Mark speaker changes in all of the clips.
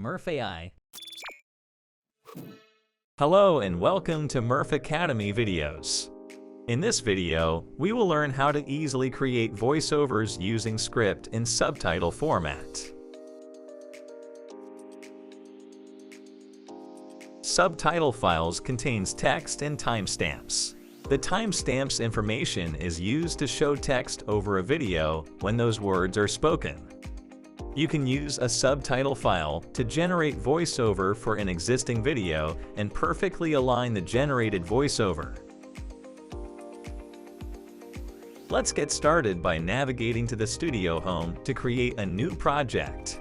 Speaker 1: Murf AI. Hello and welcome to Murf Academy videos. In this video, we will learn how to easily create voiceovers using script in subtitle format. Subtitle files contains text and timestamps. The timestamps information is used to show text over a video when those words are spoken. You can use a subtitle file to generate voiceover for an existing video and perfectly align the generated voiceover. Let's get started by navigating to the studio home to create a new project.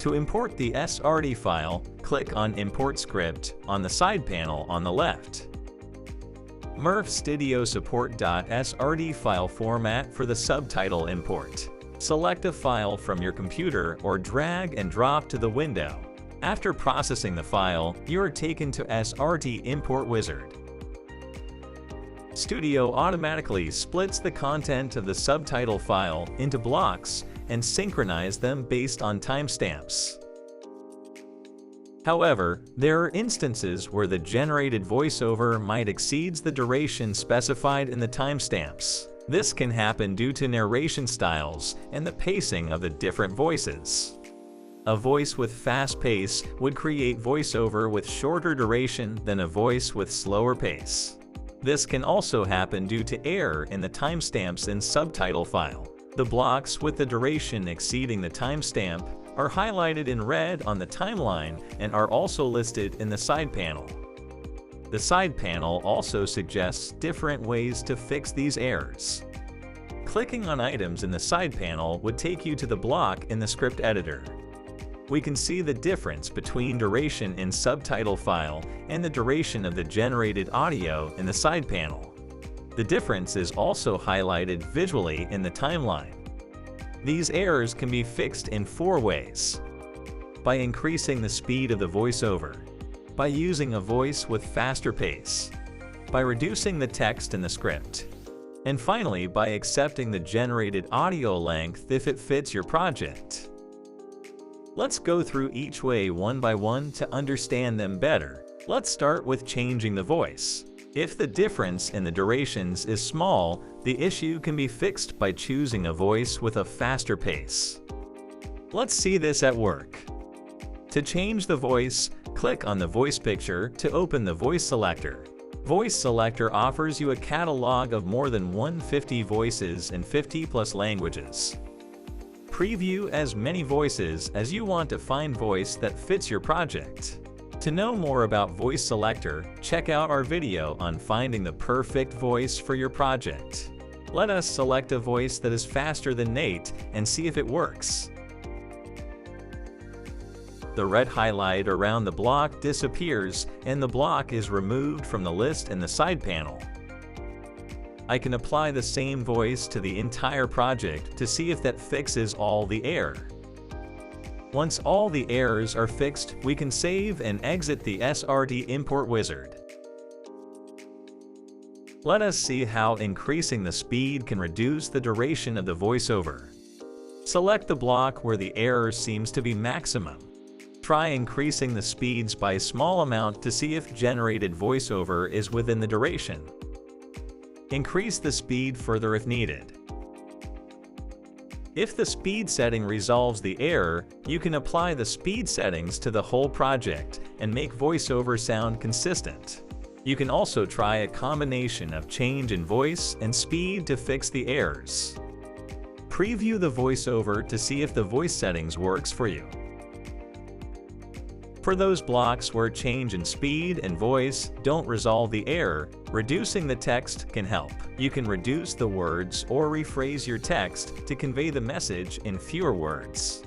Speaker 1: To import the SRT file, click on Import Script on the side panel on the left. Murf Studio Support.SRT file format for the subtitle import. Select a file from your computer or drag and drop to the window. After processing the file, you are taken to SRT Import Wizard. Studio automatically splits the content of the subtitle file into blocks and synchronizes them based on timestamps. However, there are instances where the generated voiceover might exceed the duration specified in the timestamps. This can happen due to narration styles and the pacing of the different voices. A voice with fast pace would create voiceover with shorter duration than a voice with slower pace. This can also happen due to error in the timestamps in subtitle file. The blocks with the duration exceeding the timestamp are highlighted in red on the timeline and are also listed in the side panel. The side panel also suggests different ways to fix these errors. Clicking on items in the side panel would take you to the block in the script editor. We can see the difference between duration in subtitle file and the duration of the generated audio in the side panel. The difference is also highlighted visually in the timeline. These errors can be fixed in 4 ways. By increasing the speed of the voiceover, by using a voice with faster pace, by reducing the text in the script, and finally by accepting the generated audio length if it fits your project. Let's go through each way one by one to understand them better. Let's start with changing the voice. If the difference in the durations is small, the issue can be fixed by choosing a voice with a faster pace. Let's see this at work. To change the voice, click on the voice picture to open the voice selector. Voice selector offers you a catalog of more than 150 voices in 50+ languages. Preview as many voices as you want to find voice that fits your project. To know more about voice selector, check out our video on finding the perfect voice for your project. Let us select a voice that is faster than Nate and see if it works. The red highlight around the block disappears and the block is removed from the list in the side panel. I can apply the same voice to the entire project to see if that fixes all the error. Once all the errors are fixed, we can save and exit the SRT Import Wizard. Let us see how increasing the speed can reduce the duration of the voiceover. Select the block where the error seems to be maximum. Try increasing the speeds by a small amount to see if generated voiceover is within the duration. Increase the speed further if needed. If the speed setting resolves the error, you can apply the speed settings to the whole project and make voiceover sound consistent. You can also try a combination of change in voice and speed to fix the errors. Preview the voiceover to see if the voice settings works for you. For those blocks where change in speed and voice don't resolve the error, reducing the text can help. You can reduce the words or rephrase your text to convey the message in fewer words.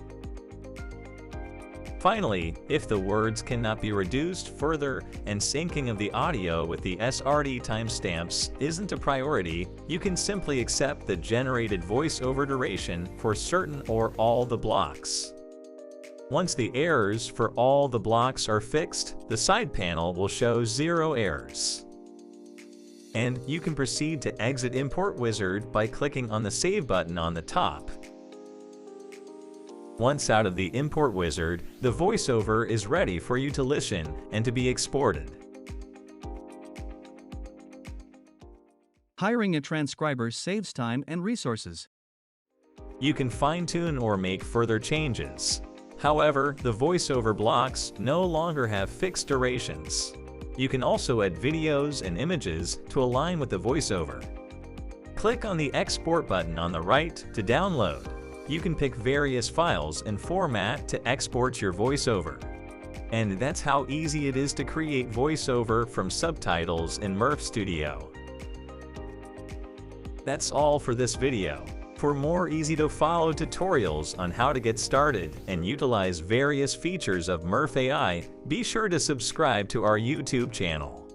Speaker 1: Finally, if the words cannot be reduced further and syncing of the audio with the SRT timestamps isn't a priority, you can simply accept the generated voiceover duration for certain or all the blocks. Once the errors for all the blocks are fixed, the side panel will show 0 errors. And you can proceed to exit Import Wizard by clicking on the Save button on the top. Once out of the Import Wizard, the voiceover is ready for you to listen and to be exported.
Speaker 2: Hiring a transcriber saves time and resources.
Speaker 1: You can fine-tune or make further changes. However, the voiceover blocks no longer have fixed durations. You can also add videos and images to align with the voiceover. Click on the Export button on the right to download. You can pick various files and format to export your voiceover. And that's how easy it is to create voiceover from subtitles in Murf Studio. That's all for this video. For more easy-to-follow tutorials on how to get started and utilize various features of Murf AI, be sure to subscribe to our YouTube channel.